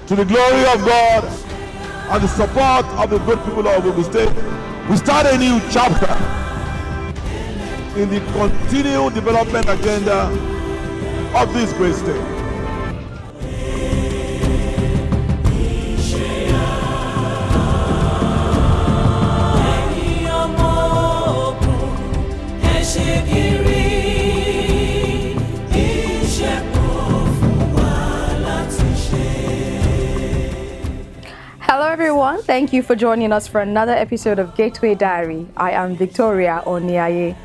to the glory of God and the support of the good people of Ogun State, we start a new chapter in the continued development agenda of this great state. Hello everyone, thank you for joining us for another episode of Gateway Diary. I am Victoria Oniaye.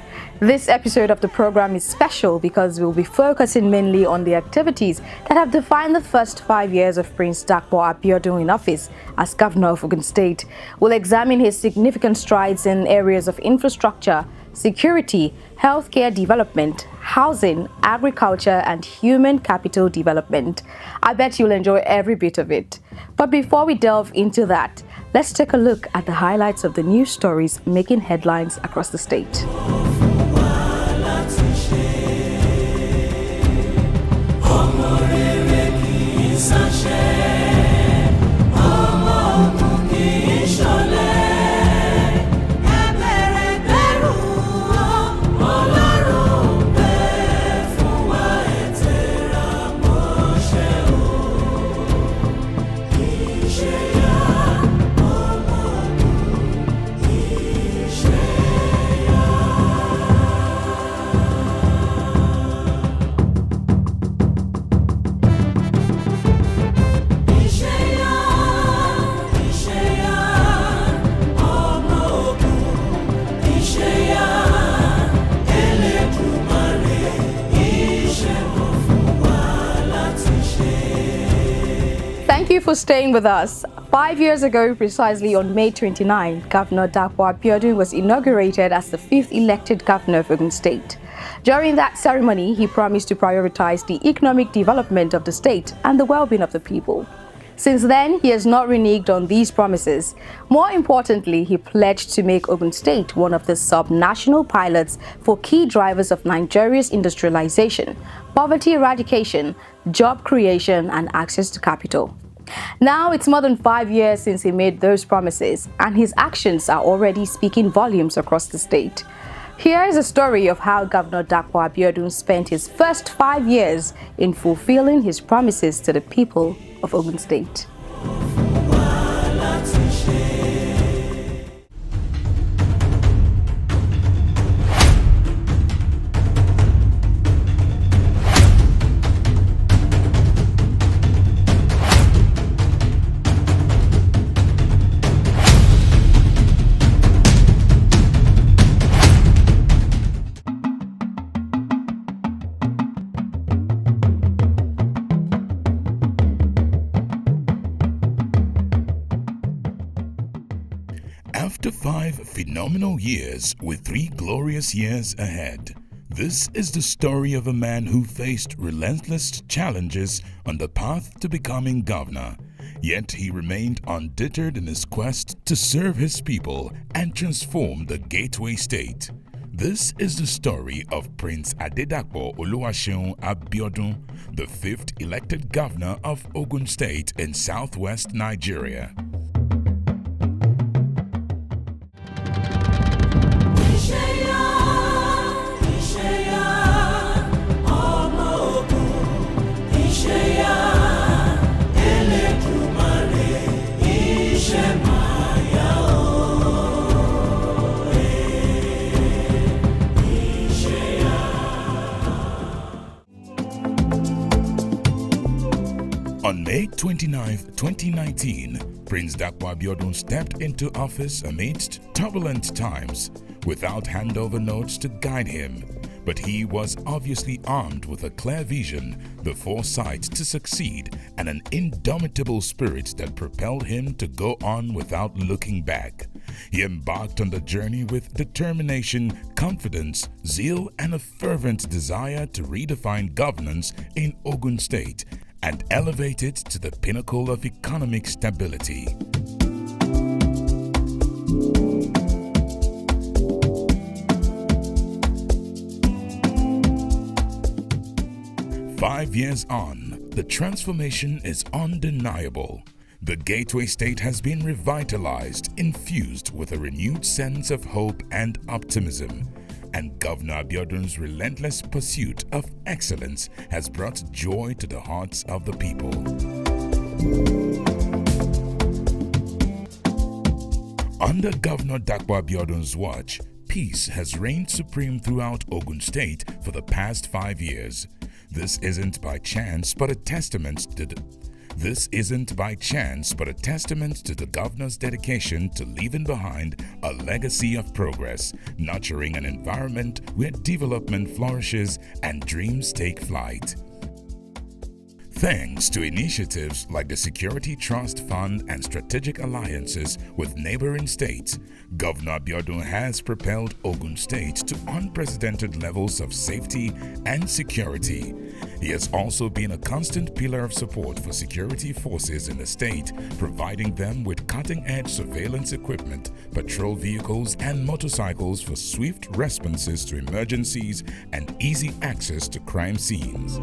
This episode of the program is special because we'll be focusing mainly on the activities that have defined the first 5 years of Prince Adedapo Abiodun in office as governor of Ogun State. We'll examine his significant strides in areas of infrastructure, security, healthcare development, housing, agriculture, and human capital development. I bet you'll enjoy every bit of it. But before we delve into that, let's take a look at the highlights of the news stories making headlines across the state. Thank you for staying with us. 5 years ago, precisely on May 29, Governor Adedapo Abiodun was inaugurated as the 5th elected governor of Ogun State. During that ceremony, he promised to prioritize the economic development of the state and the well-being of the people. Since then, he has not reneged on these promises. More importantly, he pledged to make Ogun State one of the sub-national pilots for key drivers of Nigeria's industrialization, poverty eradication, job creation, and access to capital. Now, it's more than 5 years since he made those promises, and his actions are already speaking volumes across the state. Here is a story of how Governor Adedapo Abiodun spent his first 5 years in fulfilling his promises to the people of Ogun State. After 5 phenomenal years with 3 glorious years ahead, this is the story of a man who faced relentless challenges on the path to becoming governor, yet he remained undeterred in his quest to serve his people and transform the Gateway State. This is the story of Prince Adedapo Oluwaseun Abiodun, the 5th elected governor of Ogun State in southwest Nigeria. On May 29, 2019, Prince Adedapo Abiodun stepped into office amidst turbulent times, without handover notes to guide him. But he was obviously armed with a clear vision, the foresight to succeed, and an indomitable spirit that propelled him to go on without looking back. He embarked on the journey with determination, confidence, zeal, and a fervent desire to redefine governance in Ogun State and elevate it to the pinnacle of economic stability. "5 years on, The transformation is undeniable. The Gateway State has been revitalized, infused with a renewed sense of hope and optimism. And Governor Abiodun's relentless pursuit of excellence has brought joy to the hearts of the people. Under Governor Dapo Abiodun's watch, peace has reigned supreme throughout Ogun State for the past 5 years. This isn't by chance, but a testament to the governor's dedication to leaving behind a legacy of progress, nurturing an environment where development flourishes and dreams take flight. Thanks to initiatives like the Security Trust Fund and strategic alliances with neighboring states, Governor Abiodun has propelled Ogun State to unprecedented levels of safety and security. He has also been a constant pillar of support for security forces in the state, providing them with cutting-edge surveillance equipment, patrol vehicles, and motorcycles for swift responses to emergencies and easy access to crime scenes.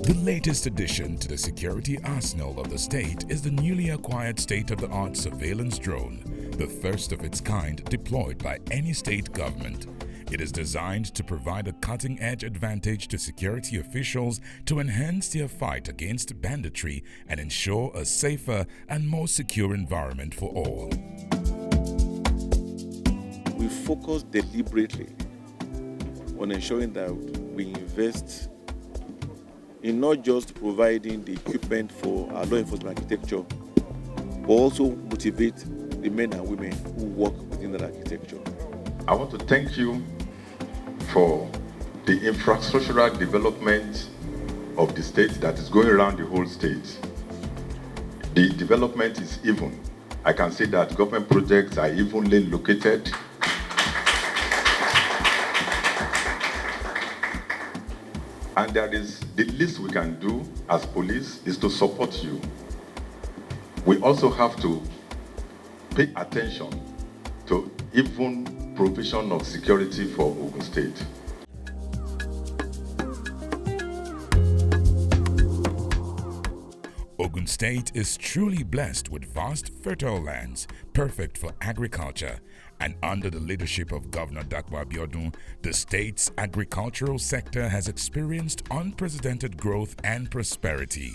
The latest addition to the security arsenal of the state is the newly acquired state-of-the-art surveillance drone, the first of its kind deployed by any state government. It is designed to provide a cutting-edge advantage to security officials to enhance their fight against banditry and ensure a safer and more secure environment for all. We focus deliberately on ensuring that we invest in not just providing the equipment for our law enforcement architecture, but also motivate the men and women who work within that architecture. I want to thank you for the infrastructural development of the state that is going around the whole state. The development is even. I can say that government projects are evenly located. And there is the least we can do as police is to support you. We also have to pay attention to even provision of security for Ogun State. Ogun State is truly blessed with vast fertile lands, perfect for agriculture. And under the leadership of Governor Dapo Abiodun, the state's agricultural sector has experienced unprecedented growth and prosperity.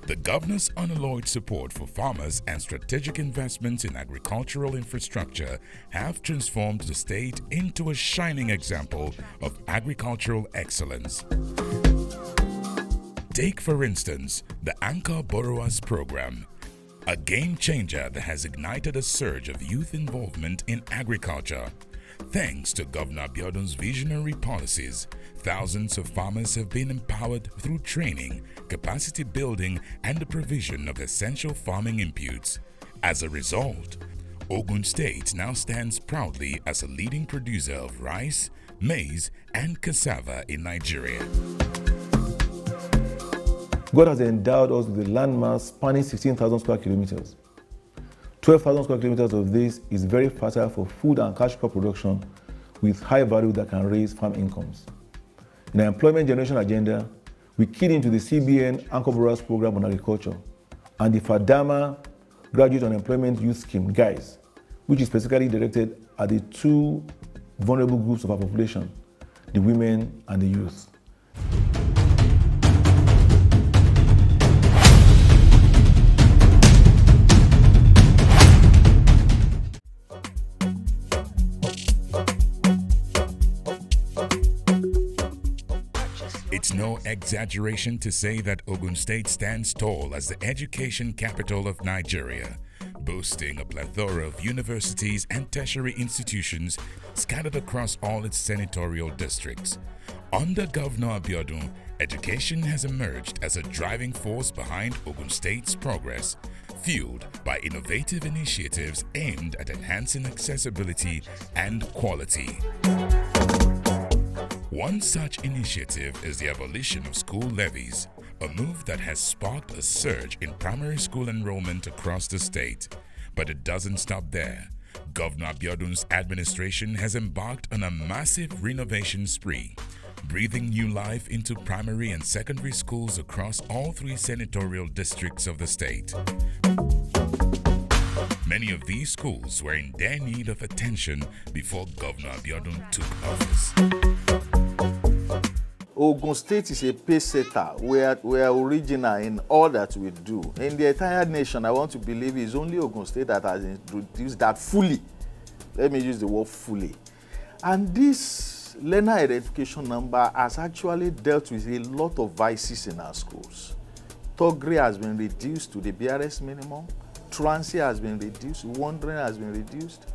The governor's unalloyed support for farmers and strategic investments in agricultural infrastructure have transformed the state into a shining example of agricultural excellence. Take, for instance, the Anchor Borrowers Program, a game changer that has ignited a surge of youth involvement in agriculture. Thanks to Governor Abiodun's visionary policies, thousands of farmers have been empowered through training, capacity building, and the provision of essential farming inputs. As a result, Ogun State now stands proudly as a leading producer of rice, maize, and cassava in Nigeria. God has endowed us with a landmass spanning 16,000 square kilometers. 12,000 square kilometers of this is very fertile for food and cash crop production with high value that can raise farm incomes. In our employment generation agenda, we keyed into the CBN Anchor Borrowers Program on agriculture and the FADAMA Graduate Unemployment Youth Scheme, GUYS, which is specifically directed at the two vulnerable groups of our population, the women and the youth. It's no exaggeration to say that Ogun State stands tall as the education capital of Nigeria, boasting a plethora of universities and tertiary institutions scattered across all its senatorial districts. Under Governor Abiodun, education has emerged as a driving force behind Ogun State's progress, fueled by innovative initiatives aimed at enhancing accessibility and quality. One such initiative is the abolition of school levies, a move that has sparked a surge in primary school enrollment across the state. But it doesn't stop there. Governor Abiodun's administration has embarked on a massive renovation spree, breathing new life into primary and secondary schools across all 3 senatorial districts of the state. Many of these schools were in dire need of attention before Governor Abiodun took office. Ogun State is a pace setter. We are original in all that we do. In the entire nation, I want to believe it's only Ogun State that has introduced that fully. Let me use the word fully. And this learner identification number has actually dealt with a lot of vices in our schools. Thuggery has been reduced to the BRS minimum. Truancy has been reduced. Wandering has been reduced.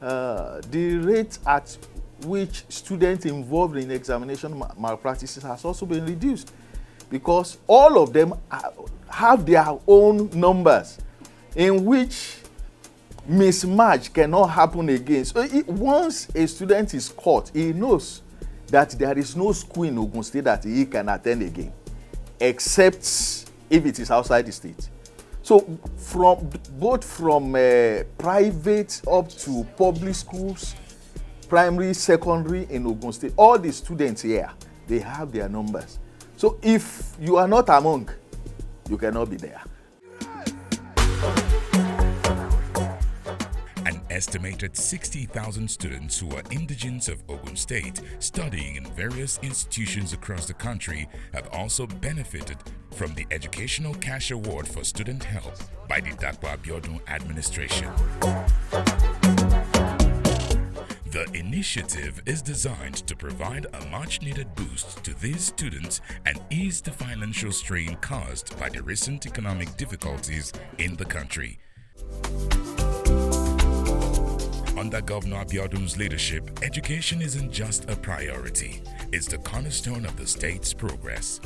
The rate at which students involved in examination malpractices has also been reduced, because all of them have their own numbers in which mismatch cannot happen again. So once a student is caught, he knows that there is no school in Ogun State that he can attend again, except if it is outside the state. So both from private up to public schools, primary, secondary in Ogun State, all the students here, they have their numbers. So if you are not among, you cannot be there. An estimated 60,000 students who are indigents of Ogun State studying in various institutions across the country have also benefited from the Educational Cash Award for Student Help by the Adedapo Oluwaseun administration. The initiative is designed to provide a much-needed boost to these students and ease the financial strain caused by the recent economic difficulties in the country. Under Governor Abiodun's leadership, education isn't just a priority, it's the cornerstone of the state's progress.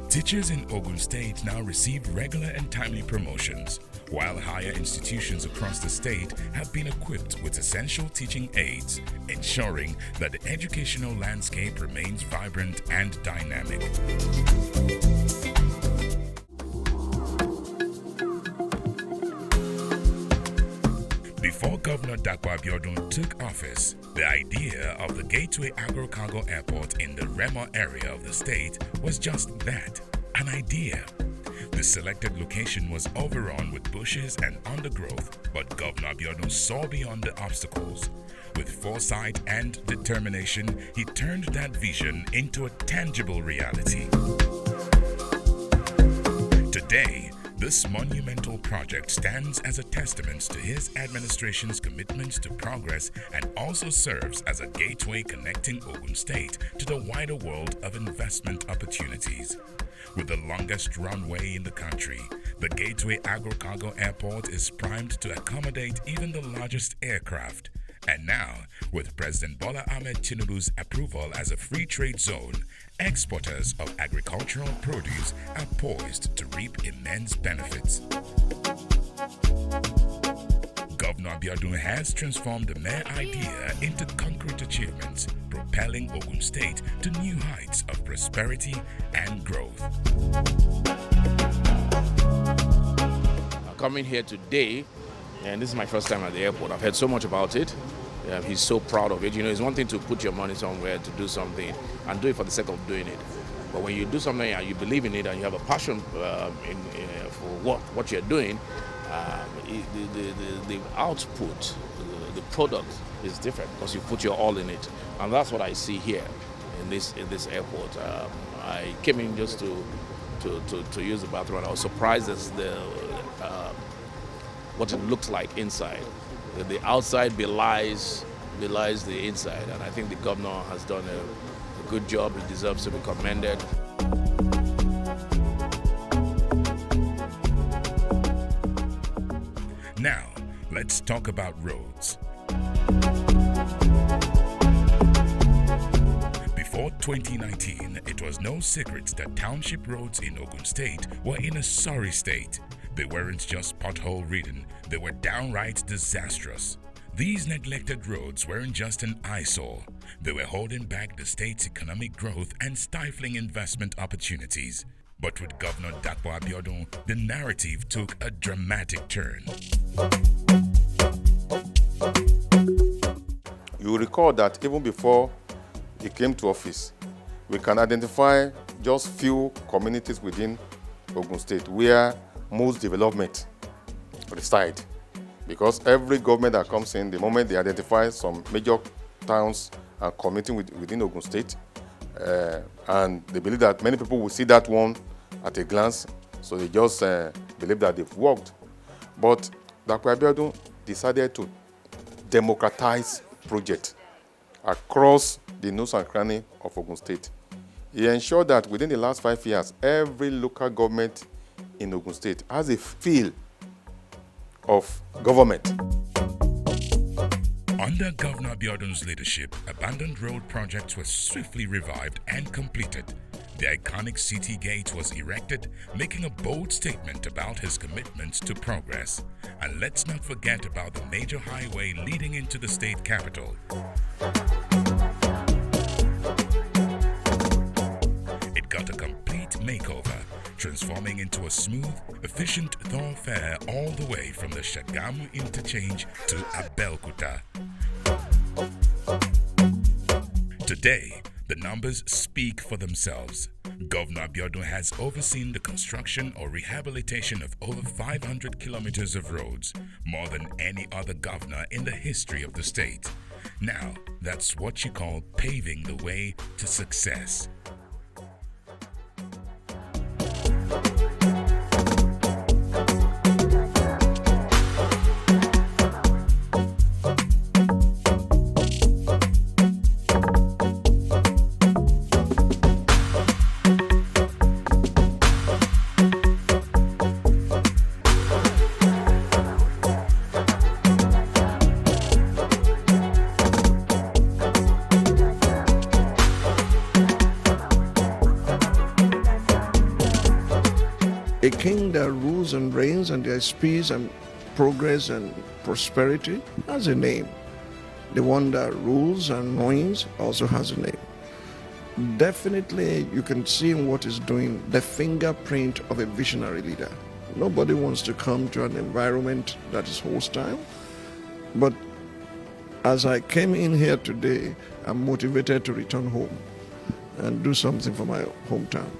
Teachers in Ogun State now receive regular and timely promotions, while higher institutions across the state have been equipped with essential teaching aids, ensuring that the educational landscape remains vibrant and dynamic. Before Governor Adedapo Oluwaseun took office, the idea of the Gateway Agro-Cargo Airport in the Remo area of the state was just that, an idea. The selected location was overrun with bushes and undergrowth, but Governor Abiodun saw beyond the obstacles. With foresight and determination, he turned that vision into a tangible reality. Today, this monumental project stands as a testament to his administration's commitment to progress and also serves as a gateway connecting Ogun State to the wider world of investment opportunities. With the longest runway in the country, the Gateway Agro-Cargo Airport is primed to accommodate even the largest aircraft. And now, with President Bola Ahmed Tinubu's approval as a free trade zone, exporters of agricultural produce are poised to reap immense benefits. Governor Abiodun has transformed the mere idea into concrete achievements, propelling Ogun State to new heights of prosperity and growth. Coming here today, and this is my first time at the airport, I've heard so much about it. He's so proud of it. You know, it's one thing to put your money somewhere to do something and do it for the sake of doing it. But when you do something and you believe in it and you have a passion for what you're doing, the output, the product is different because you put your all in it. And that's what I see here in this airport. I came in just to use the bathroom, and I was surprised as what it looks like inside. The outside belies the inside, and I think the governor has done a good job. He deserves to be commended. Now, let's talk about roads. Before 2019, it was no secret that township roads in Ogun State were in a sorry state. They weren't just pothole-ridden, they were downright disastrous. These neglected roads weren't just an eyesore. They were holding back the state's economic growth and stifling investment opportunities. But with Governor Adedapo Oluwaseun, the narrative took a dramatic turn. You recall that even before he came to office, we can identify just few communities within Ogun State where most development reside. Because every government that comes in, the moment they identify some major towns and communities within Ogun State, and they believe that many people will see that one at a glance, so they just believe that they've worked. But Dr. Abiodun decided to democratize project across the nooks and crannies of Ogun State. He ensured that within the last 5 years, every local government in Ogun State has a feel of government. Under Governor Abiodun's leadership, abandoned road projects were swiftly revived and completed. The iconic city gate was erected, making a bold statement about his commitment to progress. And let's not forget about the major highway leading into the state capital. It got a complete makeover, transforming into a smooth, efficient thoroughfare all the way from the Shagamu interchange to Abeokuta. Today, the numbers speak for themselves. Governor Abiodun has overseen the construction or rehabilitation of over 500 kilometers of roads, more than any other governor in the history of the state. Now, that's what you call paving the way to success. A king that rules and reigns and there is peace and progress and prosperity has a name. The one that rules and reigns also has a name. Definitely you can see in what he's doing the fingerprint of a visionary leader. Nobody wants to come to an environment that is hostile. But as I came in here today, I'm motivated to return home and do something for my hometown.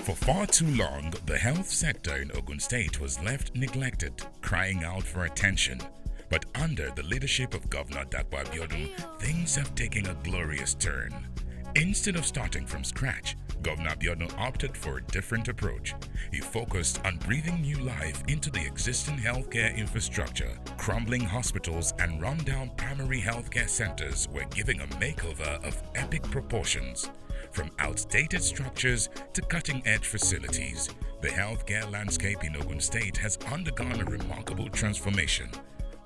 For far too long, the health sector in Ogun State was left neglected, crying out for attention. But under the leadership of Governor Adedapo Oluwaseun, things have taken a glorious turn. Instead of starting from scratch, Governor Abiodun opted for a different approach. He focused on breathing new life into the existing healthcare infrastructure. Crumbling hospitals and rundown primary healthcare centers were given a makeover of epic proportions. From outdated structures to cutting-edge facilities, the healthcare landscape in Ogun State has undergone a remarkable transformation.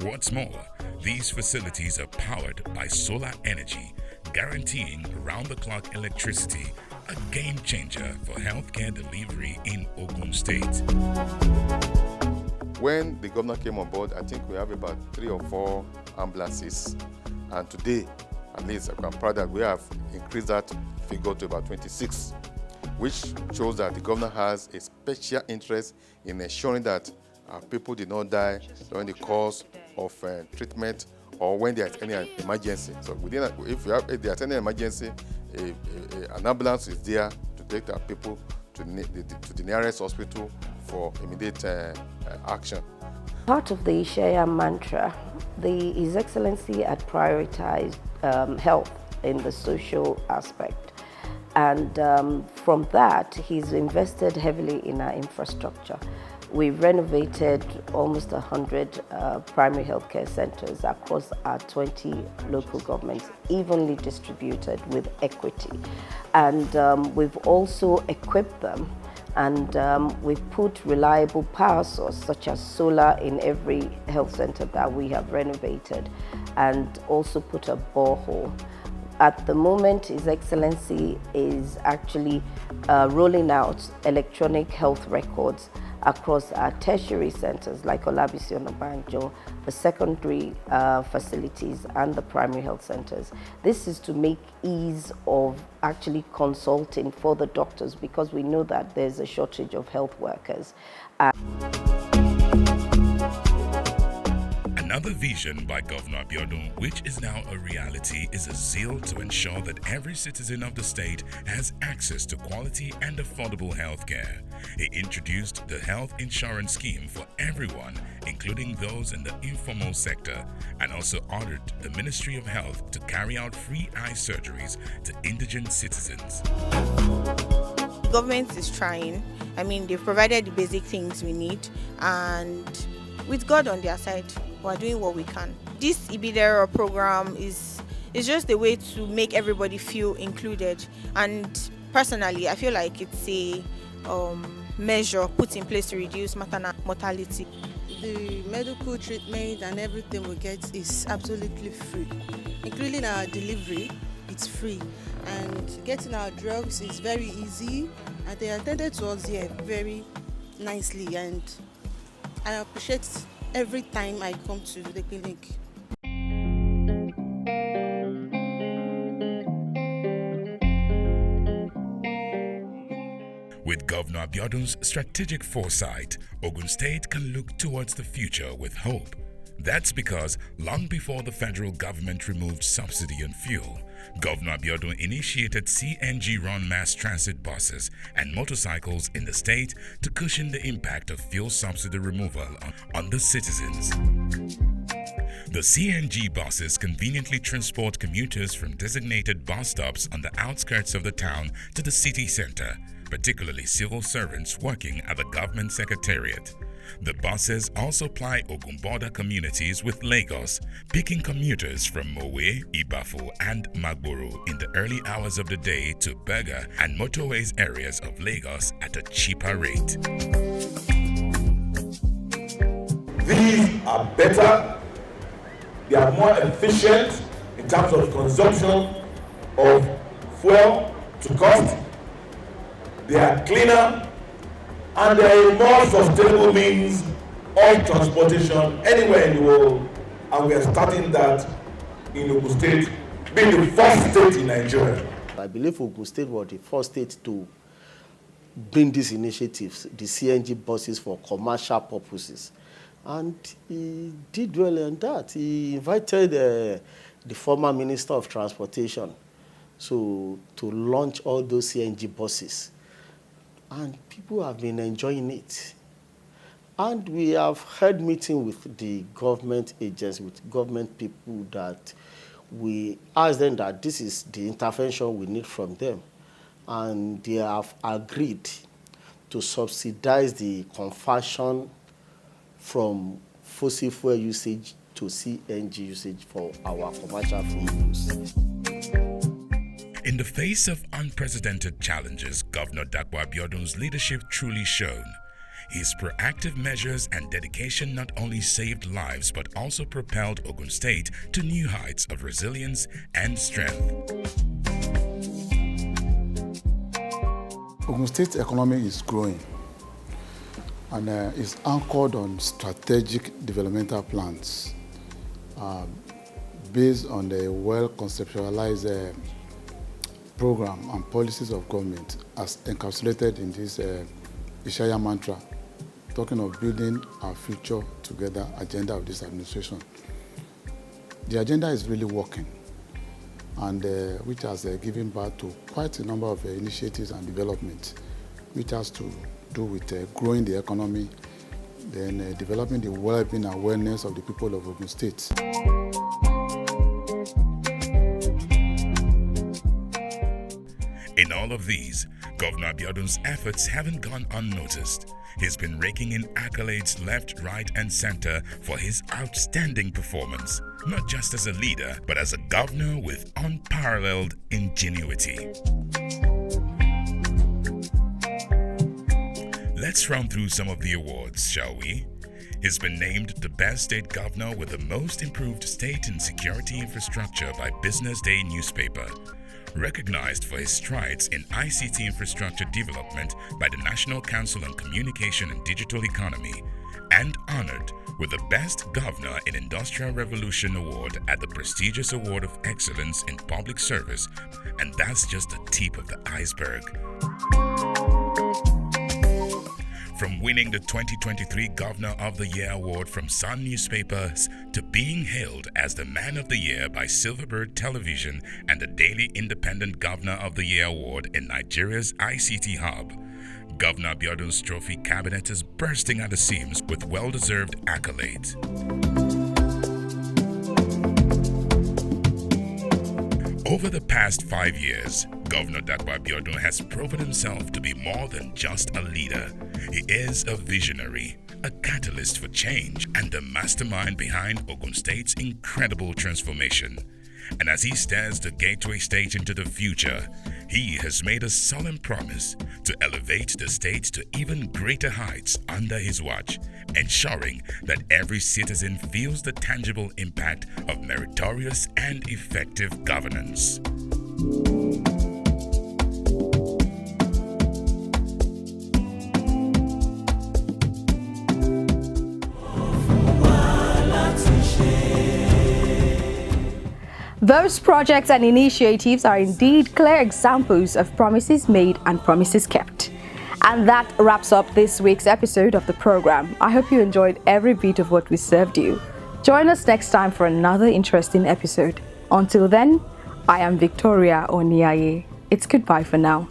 What's more, these facilities are powered by solar energy, guaranteeing round-the-clock electricity, a game changer for healthcare delivery in Ogun State. When the governor came on board, I think we have about 3 or 4 ambulances. And today, at least I'm proud that we have increased that figure to about 26, which shows that the governor has a special interest in ensuring that people did not die during the course of treatment or when there is any emergency. So if there's any emergency, an ambulance is there to take the people to the nearest hospital for immediate action. Part of the Shaya mantra, His Excellency had prioritized health in the social aspect. And from that, he's invested heavily in our infrastructure. We've renovated almost 100 primary healthcare centers across our 20 local governments, evenly distributed with equity. And we've also equipped them, and we've put reliable power source such as solar in every health center that we have renovated, and also put a borehole. At the moment, His Excellency is actually rolling out electronic health records across our tertiary centers like Oluwaseun Abiodun, the secondary facilities and the primary health centers. This is to make ease of actually consulting for the doctors, because we know that there's a shortage of health workers. Another vision by Governor Abiodun, which is now a reality, is a zeal to ensure that every citizen of the state has access to quality and affordable health care. He introduced the health insurance scheme for everyone, including those in the informal sector, and also ordered the Ministry of Health to carry out free eye surgeries to indigent citizens. Government is trying. I mean, they've provided the basic things we need, and with God on their side, we're doing what we can. This Ibidero program is just a way to make everybody feel included, and personally I feel like it's a measure put in place to reduce maternal mortality. The medical treatment and everything we get is absolutely free, including our delivery. It's free, and getting our drugs is very easy, and they attended to us here very nicely, and I appreciate every time I come to the clinic. With Governor Abiodun's strategic foresight, Ogun State can look towards the future with hope. That's because long before the federal government removed subsidy on fuel, Governor Abiodun initiated CNG-run mass transit buses and motorcycles in the state to cushion the impact of fuel subsidy removal on the citizens. The CNG buses conveniently transport commuters from designated bus stops on the outskirts of the town to the city center, particularly civil servants working at the government secretariat. The buses also ply Ogun border communities with Lagos, picking commuters from Mowe, Ibafu, and Magboro in the early hours of the day to Berger and motorways areas of Lagos at a cheaper rate. These are better, they are more efficient in terms of consumption of fuel to cost, they are cleaner, and they are a more sustainable means of transportation anywhere in the world, and we are starting that in Ogun State, being the first state in Nigeria. I believe Ogun State was the first state to bring these initiatives, the CNG buses for commercial purposes. And he did well in that. He invited the former Minister of Transportation to launch all those CNG buses. And people have been enjoying it. And we have had meeting with the government agents, with government people, that we asked them that this is the intervention we need from them. And they have agreed to subsidize the conversion from fossil fuel usage to CNG usage for our commercial vehicles. In the face of unprecedented challenges, Governor Adedapo Abiodun's leadership truly shone. His proactive measures and dedication not only saved lives but also propelled Ogun State to new heights of resilience and strength. Ogun State's economy is growing and is anchored on strategic developmental plans based on the well-conceptualized program and policies of government as encapsulated in this Ishaya mantra, talking of building our future together agenda of this administration. The agenda is really working, and which has given birth to quite a number of initiatives and developments, which has to do with growing the economy, then developing the well-being and awareness of the people of Ogun State. In all of these, Governor Abiodun's efforts haven't gone unnoticed. He's been raking in accolades left, right, and center for his outstanding performance, not just as a leader, but as a governor with unparalleled ingenuity. Let's run through some of the awards, shall we? He's been named the best state governor with the most improved state and security infrastructure by Business Day newspaper. recognized for his strides in ICT infrastructure development by the National Council on Communication and Digital Economy, and honored with the Best Governor in Industrial Revolution Award at the prestigious Award of Excellence in Public Service. And that's just the tip of the iceberg. From winning the 2023 Governor of the Year award from Sun newspapers to being hailed as the Man of the Year by Silverbird Television and the Daily Independent Governor of the Year award in Nigeria's ICT hub, Governor Abiodun's trophy cabinet is bursting at the seams with well-deserved accolades. Over the past 5 years, Governor Adedapo Oluwaseun has proven himself to be more than just a leader. He is a visionary, a catalyst for change, and the mastermind behind Ogun State's incredible transformation. And as he stares the gateway state into the future, he has made a solemn promise to elevate the state to even greater heights under his watch, ensuring that every citizen feels the tangible impact of meritorious and effective governance. Those projects and initiatives are indeed clear examples of promises made and promises kept. And that wraps up this week's episode of the program. I hope you enjoyed every bit of what we served you. Join us next time for another interesting episode. Until then, I am Victoria Oniaye. It's goodbye for now.